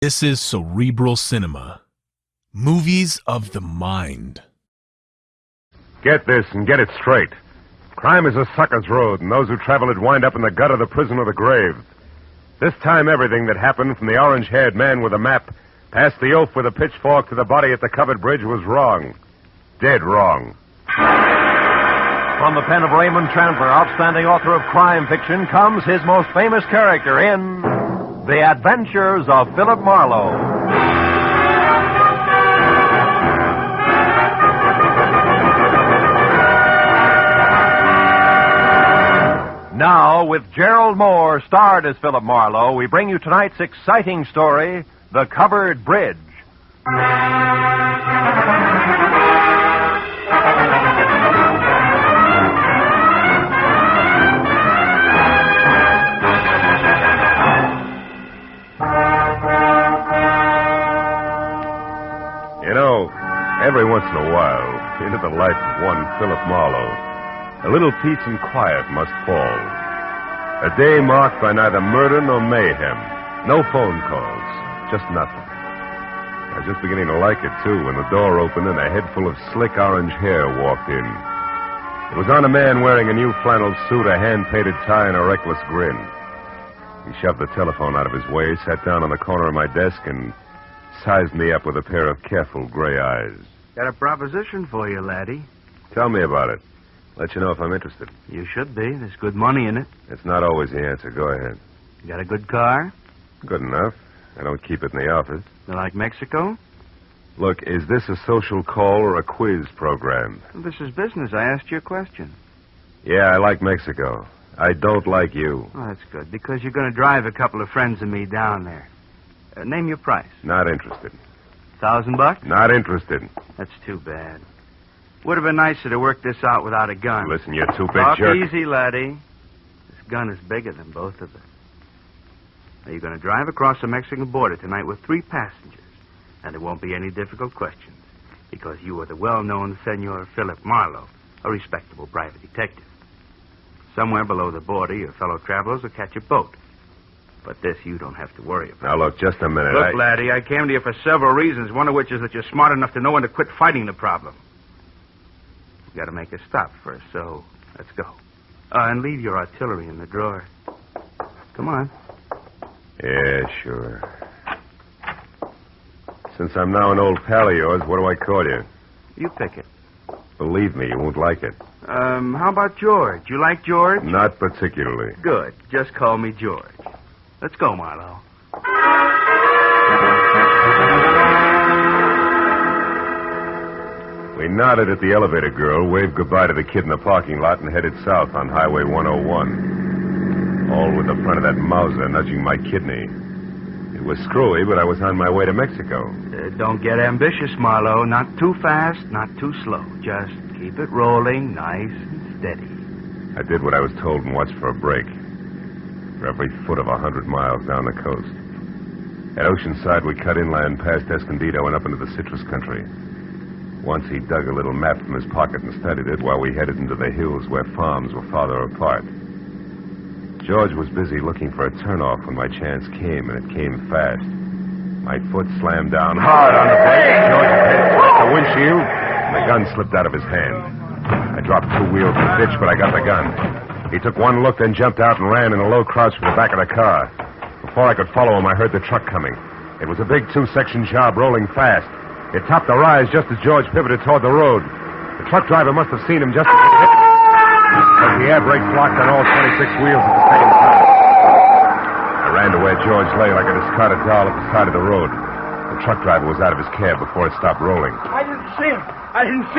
This is Cerebral Cinema. Movies of the mind. Get this and get it straight. Crime is a sucker's road, and those who travel it wind up in the gut of the prison or the grave. This time, everything that happened from the orange-haired man with a map past the oaf with a pitchfork to the body at the covered bridge was wrong. Dead wrong. From the pen of Raymond Chandler, outstanding author of crime fiction, comes his most famous character in The Adventures of Philip Marlowe. Now, with Gerald Moore starred as Philip Marlowe, we bring you tonight's exciting story, The Covered Bridge. You know, every once in a while, into the life of one Philip Marlowe, a little peace and quiet must fall. A day marked by neither murder nor mayhem. No phone calls. Just nothing. I was just beginning to like it, too, when the door opened and a head full of slick orange hair walked in. It was on a man wearing a new flannel suit, a hand-painted tie, and a reckless grin. He shoved the telephone out of his way, sat down on the corner of my desk, and sized me up with a pair of careful gray eyes. Got a proposition for you, laddie. Tell me about it. Let you know if I'm interested. You should be. There's good money in it. It's not always the answer. Go ahead. You got a good car? Good enough. I don't keep it in the office. You like Mexico? Look, is this a social call or a quiz program? Well, this is business. I asked you a question. Yeah, I like Mexico. I don't like you. Oh, that's good, because you're going to drive a couple of friends of me down there. Name your price. Not interested. $1,000? Not interested. That's too bad. Would have been nicer to work this out without a gun. Listen, you two big Talk jerk. easy, laddie. This gun is bigger than both of us. Now, you're going to drive across the Mexican border tonight with 3 passengers. And there won't be any difficult questions, because you are the well-known Senor Philip Marlowe, a respectable private detective. Somewhere below the border, your fellow travelers will catch a boat. But this you don't have to worry about. Now, look, just a minute. Look, laddie, I came to you for several reasons, one of which is that you're smart enough to know when to quit fighting the problem. You got to make a stop first, so let's go. And leave your artillery in the drawer. Come on. Yeah, sure. Since I'm now an old pal of yours, what do I call you? You pick it. Believe me, you won't like it. How about George? You like George? Not particularly. Good. Just call me George. Let's go, Marlowe. We nodded at the elevator girl, waved goodbye to the kid in the parking lot, and headed south on Highway 101. All with the front of that Mauser nudging my kidney. It was screwy, but I was on my way to Mexico. Don't get ambitious, Marlowe. Not too fast, not too slow. Just keep it rolling, nice and steady. I did what I was told and watched for a break. For every foot of 100 miles down the coast. At Oceanside, we cut inland past Escondido and up into the citrus country. Once he dug a little map from his pocket and studied it while we headed into the hills where farms were farther apart. George was busy looking for a turnoff when my chance came, and it came fast. My foot slammed down hard on the brake. George's head struck the windshield, and the gun slipped out of his hand. I dropped 2 wheels in the ditch, but I got the gun. He took one look, then jumped out and ran in a low crouch for the back of the car. Before I could follow him, I heard the truck coming. It was a big 2-section job rolling fast. It topped the rise just as George pivoted toward the road. The truck driver must have seen him just as he hit, because the air brakes locked on all 26 wheels at the same time. I ran to where George lay like a discarded doll at the side of the road. The truck driver was out of his cab before it stopped rolling. I didn't see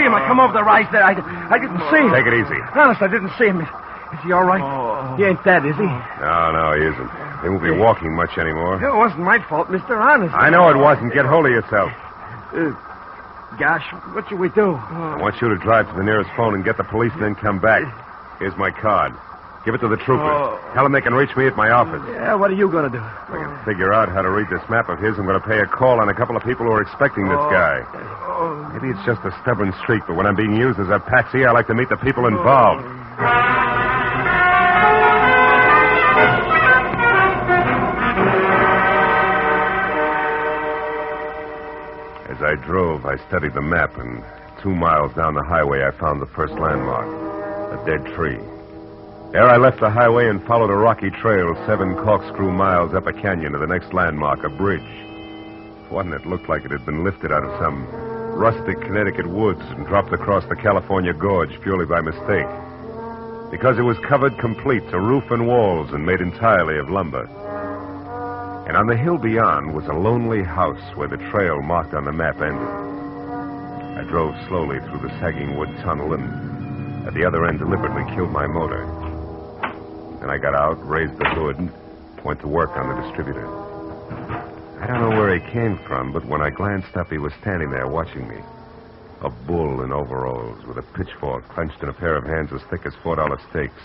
him. I come over the rise there. I didn't see him. Take it easy. Honest, I didn't see him. Is he all right? He ain't dead, is he? No, he isn't. He won't be walking much anymore. It wasn't my fault, Mr. Honest. I know it wasn't. Get hold of yourself. Gosh, what should we do? I want you to drive to the nearest phone and get the police, then come back. Here's my card. Give it to the troopers. Tell them they can reach me at my office. Yeah, what are you going to do? If I can figure out how to read this map of his, I'm going to pay a call on a couple of people who are expecting this guy. Maybe it's just a stubborn streak, but when I'm being used as a patsy, I like to meet the people involved. As I drove, I studied the map, and 2 miles down the highway, I found the first landmark, a dead tree. There I left the highway and followed a rocky trail 7 corkscrew miles up a canyon to the next landmark, a bridge. One that looked like it had been lifted out of some rustic Connecticut woods and dropped across the California gorge purely by mistake. Because it was covered complete to roof and walls and made entirely of lumber. And on the hill beyond was a lonely house where the trail marked on the map ended. I drove slowly through the sagging wood tunnel and at the other end deliberately killed my motor. Then I got out, raised the hood, and went to work on the distributor. I don't know where he came from, but when I glanced up, he was standing there watching me. A bull in overalls with a pitchfork clenched in a pair of hands as thick as $4 steaks.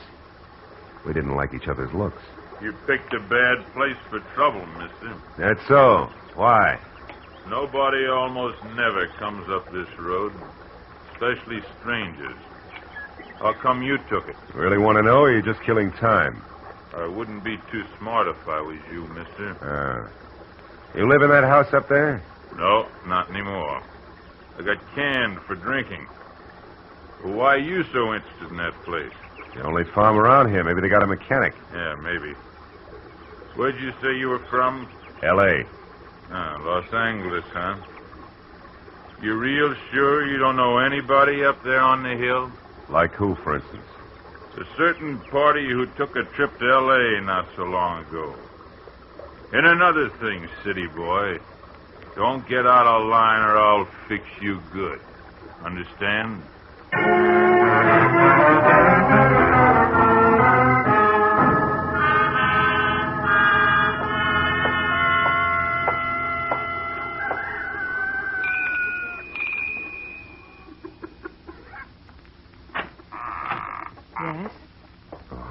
We didn't like each other's looks. You picked a bad place for trouble, mister. That's so. Why? Nobody almost never comes up this road, especially strangers. How come you took it? Really want to know, or are you just killing time? I wouldn't be too smart if I was you, mister. You live in that house up there? No, not anymore. I got canned for drinking. Why are you so interested in that place? The only farm around here. Maybe they got a mechanic. Yeah, maybe. Where'd you say you were from? L.A. Ah, Los Angeles, huh? You real sure you don't know anybody up there on the hill? Like who, for instance? A certain party who took a trip to L.A. not so long ago. And another thing, city boy. Don't get out of line or I'll fix you good. Understand? Yes?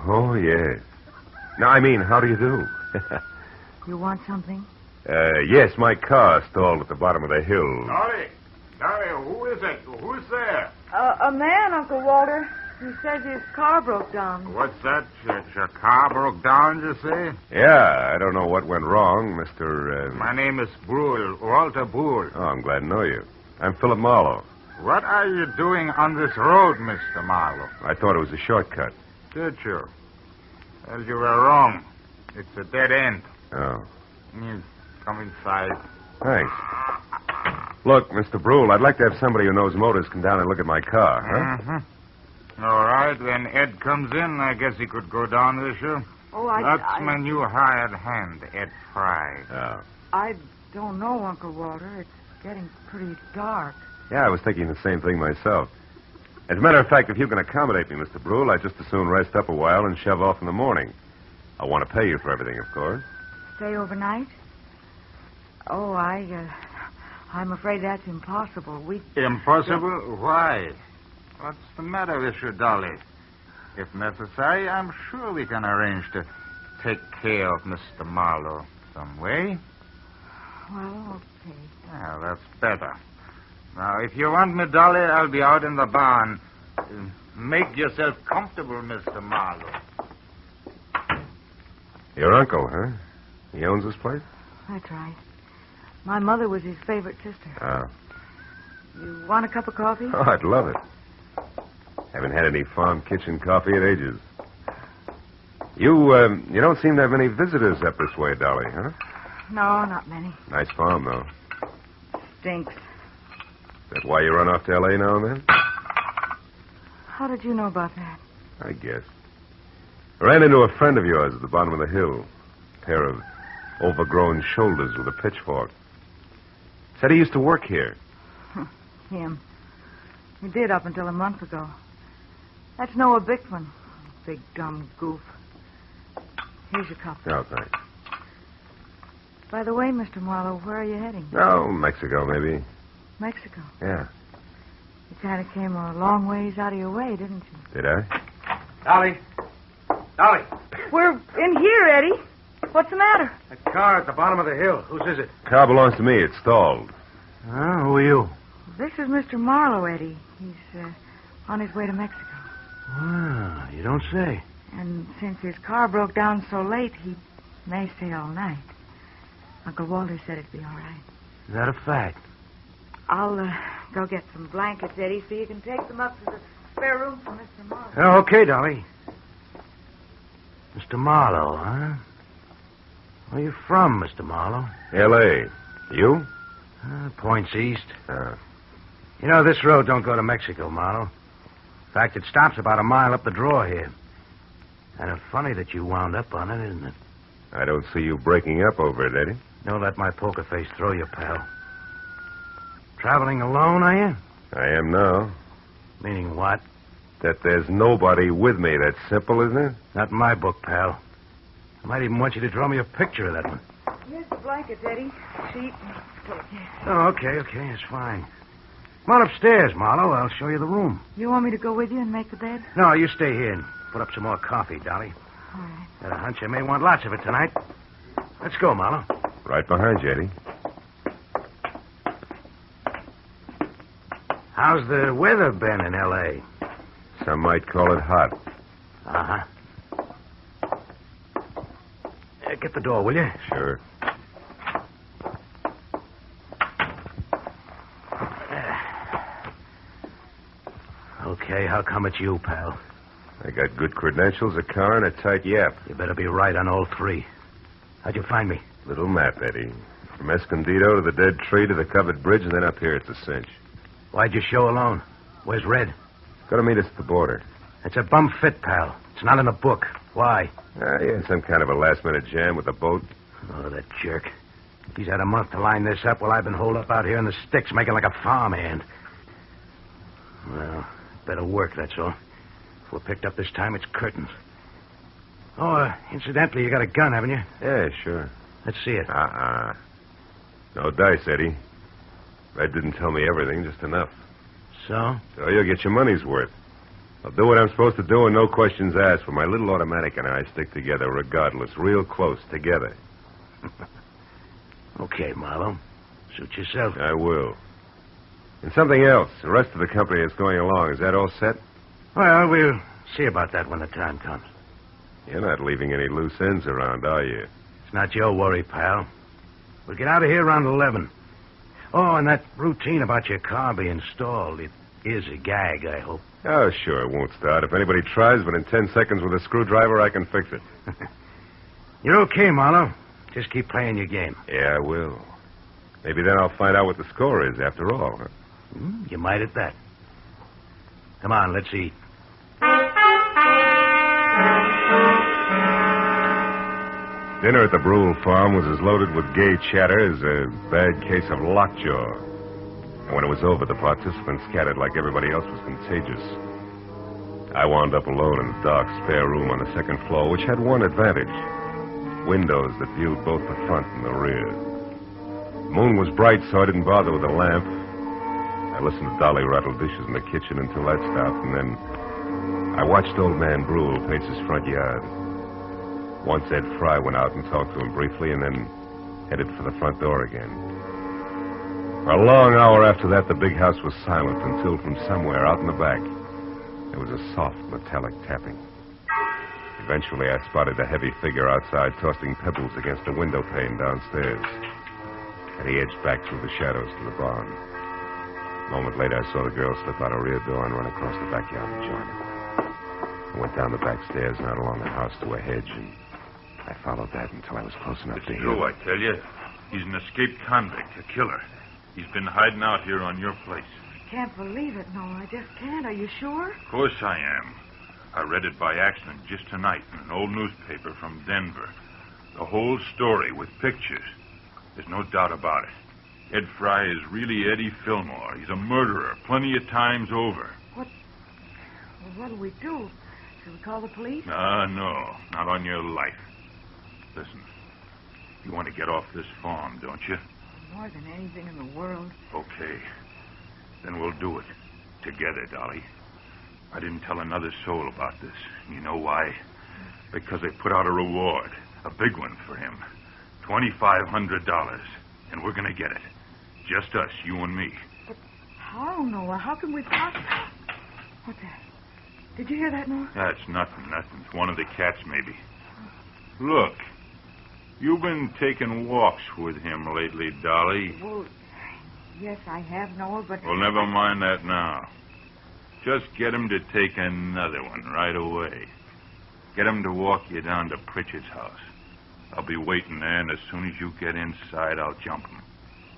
Oh, yes. No, I mean, how do you do? You want something? Yes, my car stalled at the bottom of the hill. Dolly, who is it? Who's there? A man, Uncle Walter. He says his car broke down. What's that? Your car broke down, you say? Yeah, I don't know what went wrong, Mr. My name is Brule, Walter Brule. Oh, I'm glad to know you. I'm Philip Marlowe. What are you doing on this road, Mr. Marlowe? I thought it was a shortcut. Did you? Well, you were wrong. It's a dead end. Oh, You come inside. thanks. Look, Mr. Brule, I'd like to have somebody who knows motors come down and look at my car, huh? Mm-hmm. All right, when Ed comes in, I guess he could go down with you. Oh, That's my new hired hand, Ed Fry. Oh. I don't know, Uncle Walter. It's getting pretty dark. Yeah, I was thinking the same thing myself. As a matter of fact, if you can accommodate me, Mr. Brule, I'd just as soon rest up a while and shove off in the morning. I want to pay you for everything, of course. Stay overnight? Oh, I'm afraid that's impossible. Impossible? Why? What's the matter with you, Dolly? If necessary, I'm sure we can arrange to take care of Mr. Marlowe some way. Well, okay. Well, that's better. Now, if you want me, Dolly, I'll be out in the barn. Make yourself comfortable, Mr. Marlowe. Your uncle, huh? He owns this place? That's right. My mother was his favorite sister. Oh. You want a cup of coffee? Oh, I'd love it. Haven't had any farm kitchen coffee in ages. You don't seem to have many visitors up this way, Dolly, huh? No, not many. Nice farm, though. Stinks. Is that why you run off to L.A. now and then? How did you know about that? I guess. I ran into a friend of yours at the bottom of the hill. A pair of overgrown shoulders with a pitchfork. Said he used to work here. Him. He did up until a month ago. That's Noah Bickman. Big dumb goof. Here's your cup. Oh, thanks. By the way, Mr. Marlowe, where are you heading? Oh, Mexico, maybe. Mexico. Yeah. You kind of came a long ways out of your way, didn't you? Did I? Dolly. Dolly. We're in here, Eddie. What's the matter? That car at the bottom of the hill. Whose is it? Car belongs to me. It's stalled. Who are you? This is Mr. Marlowe, Eddie. He's on his way to Mexico. Well, you don't say. And since his car broke down so late, he may stay all night. Uncle Walter said it'd be all right. Is that a fact? I'll go get some blankets, Eddie, so you can take them up to the spare room for Mr. Marlowe. Okay, Dolly. Mr. Marlowe, huh? Where you from, Mr. Marlowe? L.A. You? Points east. You know, this road don't go to Mexico, Marlowe. In fact, it stops about a mile up the draw here. And it's funny that you wound up on it, isn't it? I don't see you breaking up over it, Eddie. Don't let my poker face throw you, pal. Traveling alone, are you? I am now. Meaning what? That there's nobody with me. That's simple, isn't it? Not in my book, pal. I might even want you to draw me a picture of that one. Here's the blankets, Eddie. Sheet. Oh, okay, it's fine. Come on upstairs, Marlowe. I'll show you the room. You want me to go with you and make the bed? No, you stay here and put up some more coffee, Dolly. All right. Got a hunch I may want lots of it tonight. Let's go, Marlowe. Right behind you, Eddie. How's the weather been in L.A.? Some might call it hot. Uh-huh. Get the door, will you? Sure. Okay, how come it's you, pal? I got good credentials, a car, and a tight yap. You better be right on all three. How'd you find me? Little map, Eddie. From Escondido to the dead tree to the covered bridge, and then up here it's a cinch. Why'd you show alone? Where's Red? Got to meet us at the border. It's a bum fit, pal. It's not in the book. Why? Yeah, some kind of a last-minute jam with the boat. Oh, that jerk. He's had a month to line this up while I've been holed up out here in the sticks making like a farmhand. Well, better work, that's all. If we're picked up this time, it's curtains. Oh, incidentally, you got a gun, haven't you? Yeah, sure. Let's see it. No dice, Eddie. Red didn't tell me everything, just enough. So? So you'll get your money's worth. I'll do what I'm supposed to do and no questions asked, for my little automatic and I stick together regardless, real close, together. Okay, Marlowe. Suit yourself. I will. And something else. The rest of the company is going along. Is that all set? Well, we'll see about that when the time comes. You're not leaving any loose ends around, are you? It's not your worry, pal. We'll get out of here around 11. Oh, and that routine about your car being stalled, it is a gag, I hope. Oh, sure, it won't start. If anybody tries, but in 10 seconds with a screwdriver, I can fix it. You're okay, Marlowe. Just keep playing your game. Yeah, I will. Maybe then I'll find out what the score is, after all. Huh? You might at that. Come on, let's eat. Dinner at the Brule farm was as loaded with gay chatter as a bad case of lockjaw. And when it was over, the participants scattered like everybody else was contagious. I wound up alone in a dark spare room on the second floor, which had one advantage. Windows that viewed both the front and the rear. The moon was bright, so I didn't bother with a lamp. I listened to Dolly rattle dishes in the kitchen until that stopped, and then I watched old man Brule pace his front yard. Once Ed Fry went out and talked to him briefly, and then headed for the front door again. For a long hour after that, the big house was silent until from somewhere out in the back, there was a soft, metallic tapping. Eventually, I spotted a heavy figure outside tossing pebbles against a window pane downstairs. And he edged back through the shadows to the barn. A moment later, I saw the girl slip out a rear door and run across the backyard and join him. I went down the back stairs and out along the house to a hedge, and I followed that until I was close enough to It's hear. true, I tell you. He's an escaped convict, a killer. He's been hiding out here on your place. I can't believe it, Noel. I just can't. Are you sure? Of course I am. I read it by accident just tonight in an old newspaper from Denver. The whole story with pictures. There's no doubt about it. Ed Fry is really Eddie Fillmore. He's a murderer plenty of times over. Well, what do we do? Should we call the police? No. Not on your life. Listen, you want to get off this farm, don't you? More than anything in the world. Okay. Then we'll do it. Together, Dolly. I didn't tell another soul about this. You know why? Because they put out a reward. A big one for him. $2,500. And we're going to get it. Just us, you and me. But how, Noah? How can we possibly... What's that? Did you hear that, Noah? That's nothing. It's one of the cats, maybe. Look. You've been taking walks with him lately, Dolly. Well, Yes, I have, Noah, but... Well, never mind that now. Just get him to take another one right away. Get him to walk you down to Pritchard's house. I'll be waiting there, and as soon as you get inside, I'll jump him.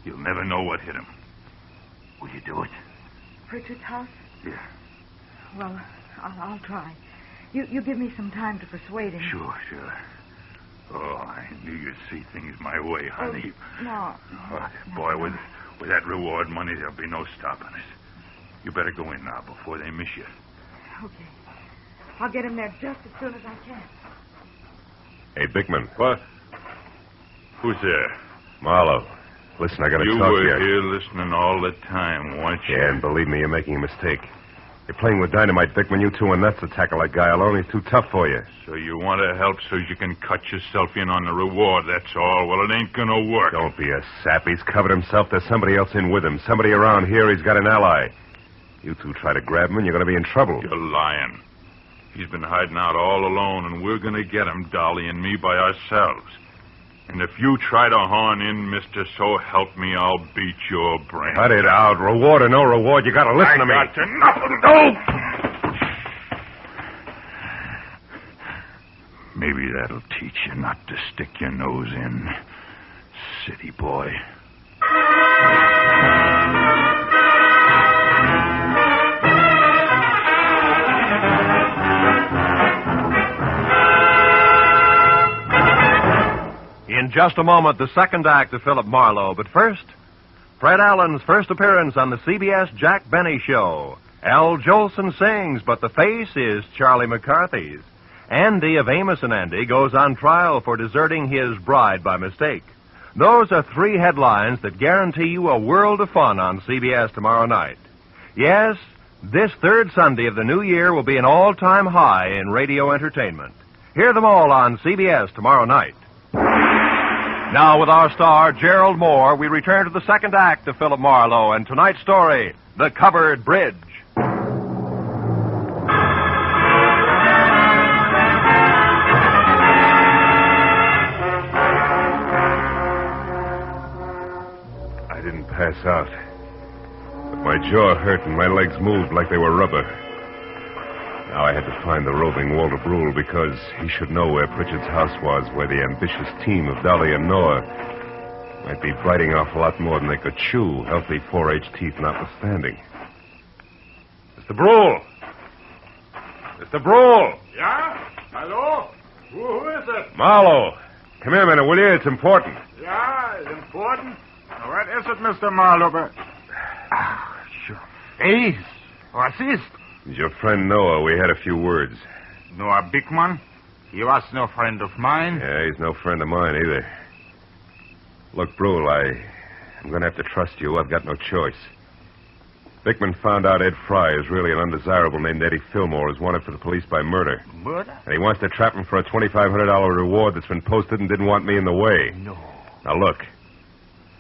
You'll never know what hit him. Will you do it? Pritchard's house? Yeah. Well, I'll try. You give me some time to persuade him. Sure. Oh, I knew you'd see things my way, honey. No. Oh, boy, with that reward money, there'll be no stopping us. You better go in now before they miss you. Okay. I'll get him there just as soon as I can. Hey, Bickman. What? Who's there? Marlowe. Listen, I gotta You talk to were you. here listening all the time, weren't you? Yeah, and believe me, you're making a mistake. You're playing with dynamite, Bickman. You two are nuts to tackle that guy alone. He's too tough for you. So you want to help so you can cut yourself in on the reward, that's all. Well, it ain't gonna work. Don't be a sap. He's covered himself. There's somebody else in with him. Somebody around here. He's got an ally. You two try to grab him, and you're going to be in trouble. You're lying. He's been hiding out all alone, and we're gonna get him, Dolly and me, by ourselves. And if you try to horn in, mister, so help me, I'll beat your brains. Cut it out. Reward or no reward, you got to listen to me. I got enough. No! Maybe that'll teach you not to stick your nose in, city boy. In just a moment, the second act of Philip Marlowe. But first, Fred Allen's first appearance on the CBS Jack Benny Show. Al Jolson sings, but the face is Charlie McCarthy's. Andy of Amos and Andy goes on trial for deserting his bride by mistake. Those are three headlines that guarantee you a world of fun on CBS tomorrow night. Yes, this third Sunday of the new year will be an all-time high in radio entertainment. Hear them all on CBS tomorrow night. Now, with our star, Gerald Moore, we return to the second act of Philip Marlowe and tonight's story, The Covered Bridge. I didn't pass out. But my jaw hurt and my legs moved like they were rubber. Now I had to find the roving Walter Brule because he should know where Pritchard's house was, where the ambitious team of Dolly and Noah might be biting off a lot more than they could chew, healthy 4-H teeth notwithstanding. Mr. Brule! Mr. Brule! Yeah? Hello? Who is it? Marlowe! Come here a minute, will you? It's important. Yeah, it's important. What is it, Mr. Marlowe? Your face. What's this? It's your friend Noah. We had a few words. Noah Bickman? He was no friend of mine. Yeah, he's no friend of mine either. Look, Brule, I'm going to have to trust you. I've got no choice. Bickman found out Ed Fry is really an undesirable named Eddie Fillmore is wanted for the police by murder. Murder? And he wants to trap him for a $2,500 reward that's been posted and didn't want me in the way. No. Now, look.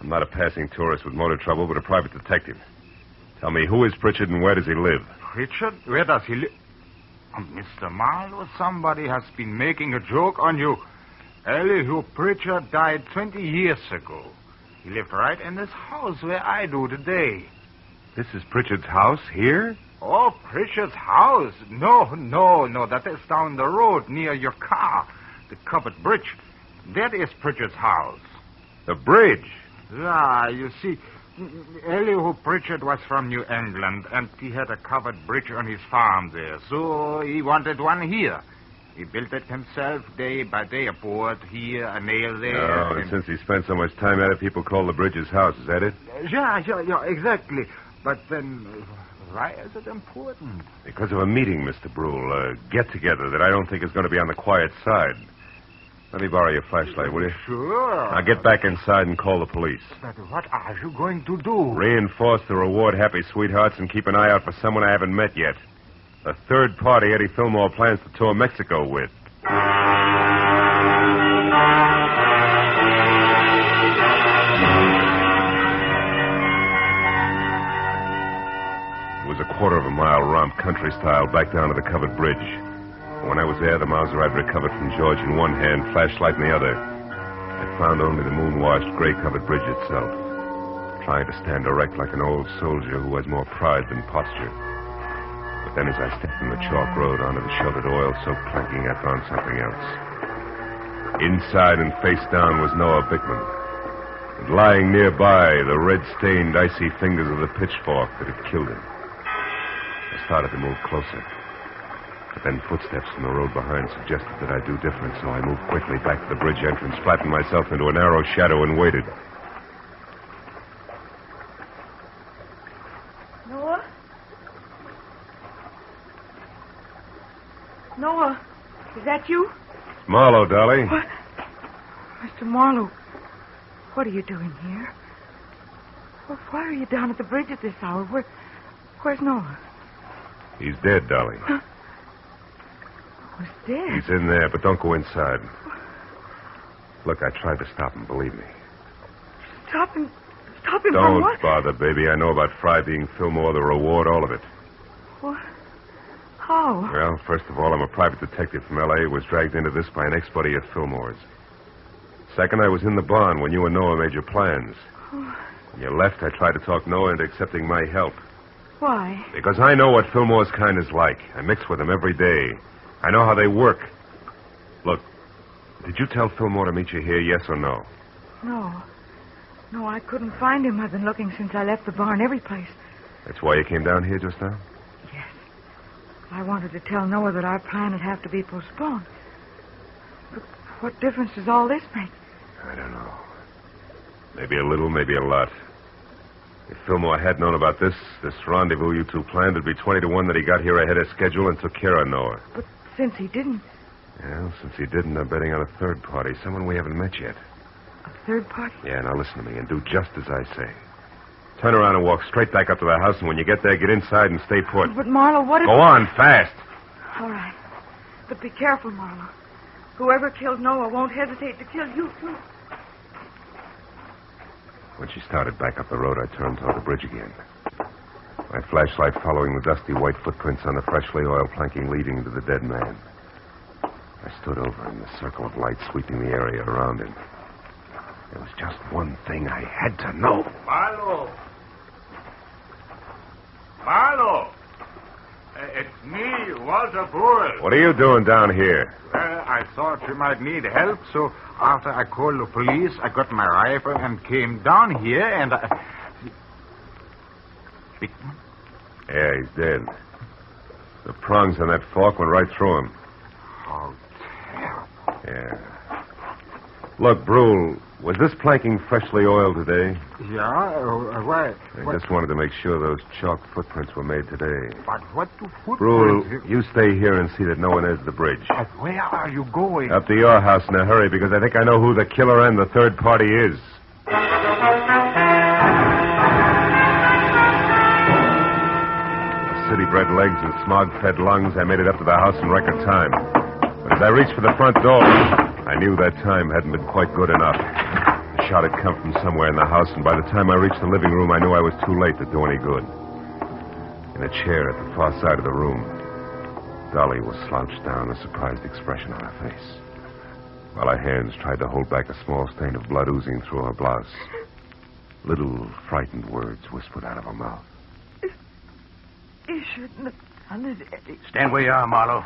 I'm not a passing tourist with motor trouble, but a private detective. Tell me, who is Pritchard and where does he live? Richard? Where does he live? Mr. Marlowe, somebody has been making a joke on you. Elihu Pritchard died 20 years ago. He lived right in this house where I do today. This is Pritchard's house here? Oh, Pritchard's house? No. That is down the road near your car. The covered bridge. That is Pritchard's house. The bridge? Ah, you see, Elihu Pritchard was from New England, and he had a covered bridge on his farm there, so he wanted one here. He built it himself day by day, a board here, a nail there. Oh, and since he spent so much time at it, people call the bridge his house. Is that it? Yeah, exactly. But then, why is it important? Because of a meeting, Mr. Brule, a get-together that I don't think is going to be on the quiet side. Let me borrow your flashlight, will you? Sure. Now get back inside and call the police. But what are you going to do? Reinforce the reward happy sweethearts and keep an eye out for someone I haven't met yet. A third party Eddie Fillmore plans to tour Mexico with. It was a quarter of a mile romp, country style, back down to the covered bridge. When I was there, the Mauser I'd recovered from George in one hand, flashlight in the other. I found only the moon-washed, gray-covered bridge itself. trying to stand erect like an old soldier who has more pride than posture. But then as I stepped from the chalk road onto the sheltered oil-soaked planking, I found something else. Inside and face down was Noah Bickman. And lying nearby, the red-stained, icy fingers of the pitchfork that had killed him. I started to move closer. But then footsteps from the road behind suggested that I do different, so I moved quickly back to the bridge entrance, flattened myself into a narrow shadow, and waited. Noah? Noah, is that you? It's Marlowe, Dolly. What? Mr. Marlowe, what are you doing here? Well, why are you down at the bridge at this hour? Where's Noah? He's dead, Dolly. Was dead? He's in there, but don't go inside. Look, I tried to stop him, believe me. Stop him from Don't what? bother, baby. I know about Fry being Fillmore, the reward, all of it. What? How? Well, first of all, I'm a private detective from L.A. who was dragged into this by an ex-buddy of Fillmore's. Second, I was in the barn when you and Noah made your plans. When you left, I tried to talk Noah into accepting my help. Why? Because I know what Fillmore's kind is like. I mix with them every day. I know how they work. Look, did you tell Fillmore to meet you here, yes or no? No. No, I couldn't find him. I've been looking since I left the barn every place. That's why you came down here just now? Yes. I wanted to tell Noah that our plan would have to be postponed. But what difference does all this make? I don't know. Maybe a little, maybe a lot. If Fillmore had known about this rendezvous you two planned, it'd be 20 to 1 that he got here ahead of schedule and took care of Noah. But since he didn't... Well, since he didn't, I'm betting on a third party, someone we haven't met yet. A third party? Yeah, now listen to me and do just as I say. Turn around and walk straight back up to the house, and when you get there, get inside and stay put. But, Marlowe, what if... Go on, fast. All right. But be careful, Marlowe. Whoever killed Noah won't hesitate to kill you, too. When she started back up the road, I turned toward the bridge again. My flashlight following the dusty white footprints on the freshly oiled planking leading to the dead man. I stood over him, the circle of light sweeping the area around him. There was just one thing I had to know. Marlowe! Marlowe! It's me, Walter Bull. What are you doing down here? I thought you might need help, so after I called the police, I got my rifle and came down here, and I... Bickman? Yeah, he's dead. The prongs on that fork went right through him. How terrible. Yeah. Look, Brule, was this planking freshly oiled today? Yeah? Why? I just wanted to make sure those chalk footprints were made today. But what do Brule, footprints... you stay here and see that no one enters the bridge. But where are you going? Up to your house in a hurry, because I think I know who the killer and the third party is. With city-bred legs and smog-fed lungs, I made it up to the house in record time. But as I reached for the front door, I knew that time hadn't been quite good enough. The shot had come from somewhere in the house, and by the time I reached the living room, I knew I was too late to do any good. In a chair at the far side of the room, Dolly was slouched down, a surprised expression on her face, while her hands tried to hold back a small stain of blood oozing through her blouse. Little frightened words whispered out of her mouth. You shouldn't have done it, Eddie. Stand where you are, Marlowe.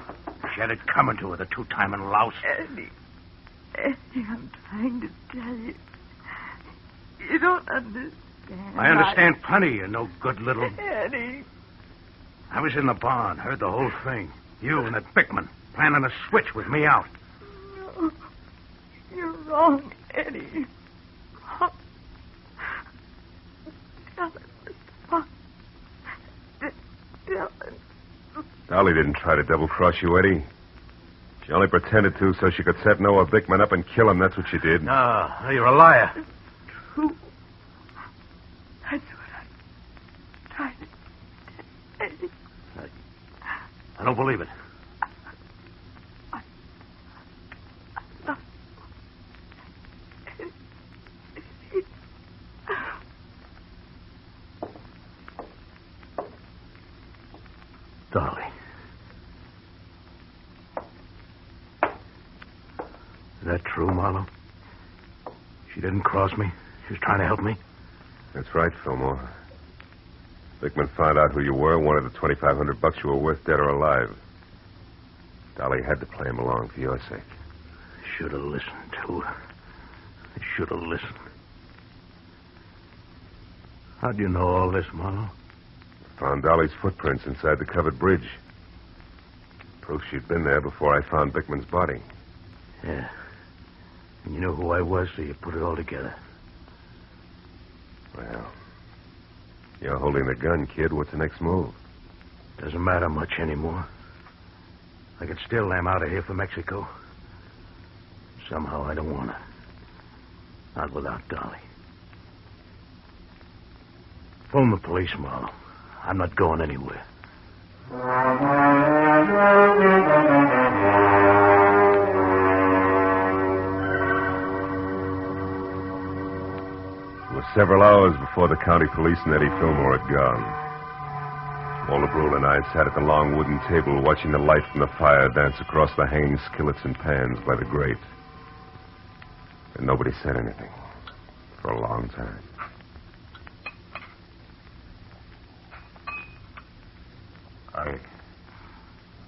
She had it coming to her, the two-timing louse. Eddie, I'm trying to tell you. You don't understand. I understand plenty, you no good little... Eddie. I was in the barn, heard the whole thing. You and that Bickman planning a switch with me out. No, you're wrong, Eddie. Tell it, Mr. Fox. Tell it. Dolly didn't try to double-cross you, Eddie. She only pretended to so she could set Noah Bickman up and kill him. That's what she did. No, you're a liar. True. That's what I'm trying to tell you. I don't believe it. Dolly. Is that true, Marlowe? She didn't cross me. She was trying to help me. That's right, Fillmore. Bickman found out who you were and wanted the $2,500 you were worth, dead or alive. Dolly had to play him along for your sake. Should have listened to her. I should have listened. How do you know all this, Marlowe? Found Dolly's footprints inside the covered bridge. Proof she'd been there before I found Bickman's body. Yeah. And you knew who I was, so you put it all together. Well, you're holding the gun, kid. What's the next move? Doesn't matter much anymore. I could still lam out of here for Mexico. Somehow I don't want to. Not without Dolly. Phone the police, Marlowe. I'm not going anywhere. It was several hours before the county police and Eddie Fillmore had gone. Walter Brule and I sat at the long wooden table watching the light from the fire dance across the hanging skillets and pans by the grate. And nobody said anything for a long time.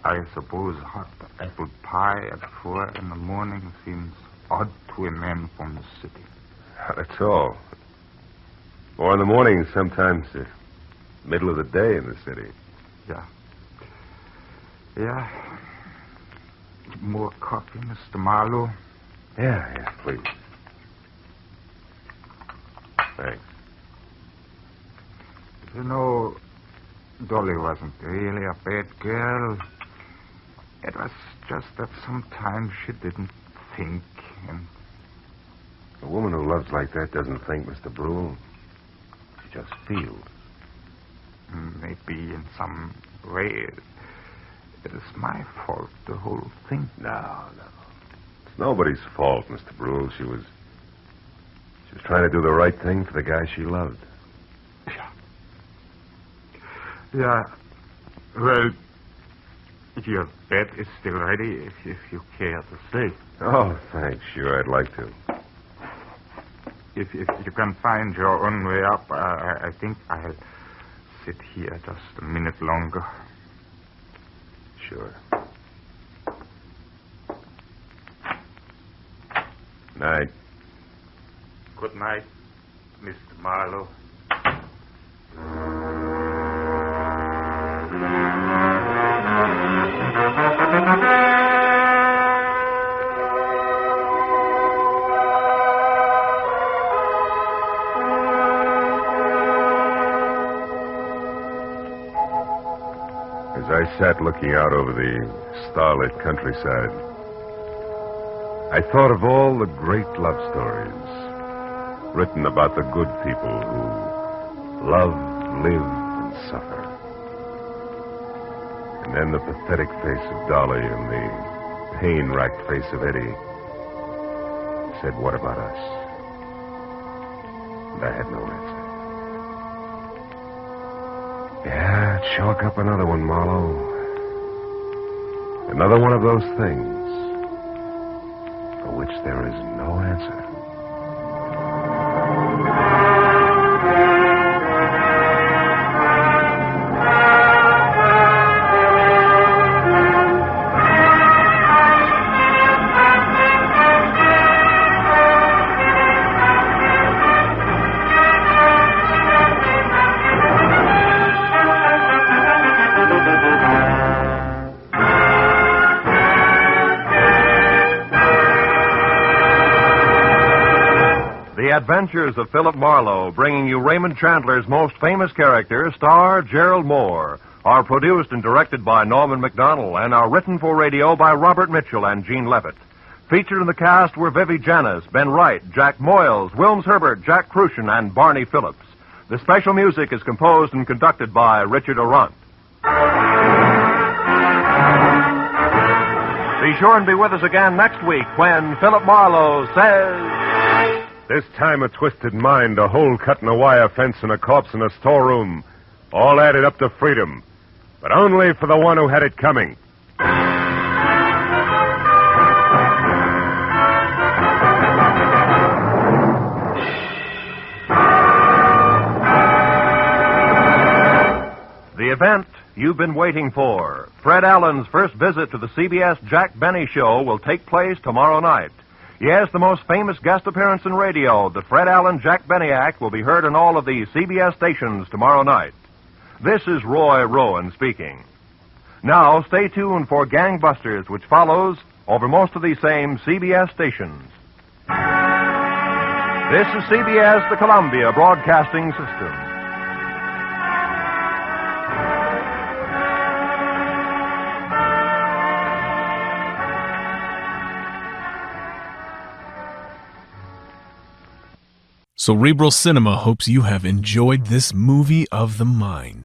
I suppose hot apple pie at 4 a.m. seems odd to a man from the city. Not at all. 4 a.m, sometimes the middle of the day in the city. Yeah. More coffee, Mr. Marlowe? Yeah, please. Thanks. You know, Dolly wasn't really a bad girl. It was just that sometimes she didn't think, and... A woman who loves like that doesn't think, Mr. Brule. She just feels. Maybe in some way it is my fault, the whole thing. No. It's nobody's fault, Mr. Brule. She was trying to do the right thing for the guy she loved. Yeah. Well, your bed is still ready if you care to stay. Oh, thanks. Sure, I'd like to. If you can find your own way up, I think I'll sit here just a minute longer. Sure. Night. Good night, Mr. Marlowe. As I sat looking out over the starlit countryside, I thought of all the great love stories written about the good people who love, live, and suffer. And then the pathetic face of Dolly and the pain-racked face of Eddie said, "What about us?" And I had no answer. Yeah, chalk up another one, Marlowe. Another one of those things for which there is no answer. The Adventures of Philip Marlowe, bringing you Raymond Chandler's most famous character, star Gerald Moore, are produced and directed by Norman MacDonald and are written for radio by Robert Mitchell and Gene Levitt. Featured in the cast were Vivi Janis, Ben Wright, Jack Moyles, Wilms Herbert, Jack Crucian, and Barney Phillips. The special music is composed and conducted by Richard Arant. Be sure and be with us again next week when Philip Marlowe says... This time a twisted mind, a hole cut in a wire fence, and a corpse in a storeroom. All added up to freedom. But only for the one who had it coming. event you've been waiting for. Fred Allen's first visit to the CBS Jack Benny Show will take place tomorrow night. Yes, the most famous guest appearance in radio, the Fred Allen Jack Benny Act, will be heard on all of the CBS stations tomorrow night. This is Roy Rowan speaking. Now, stay tuned for Gangbusters, which follows over most of these same CBS stations. This is CBS, the Columbia Broadcasting System. Cerebral Cinema hopes you have enjoyed this movie of the mind.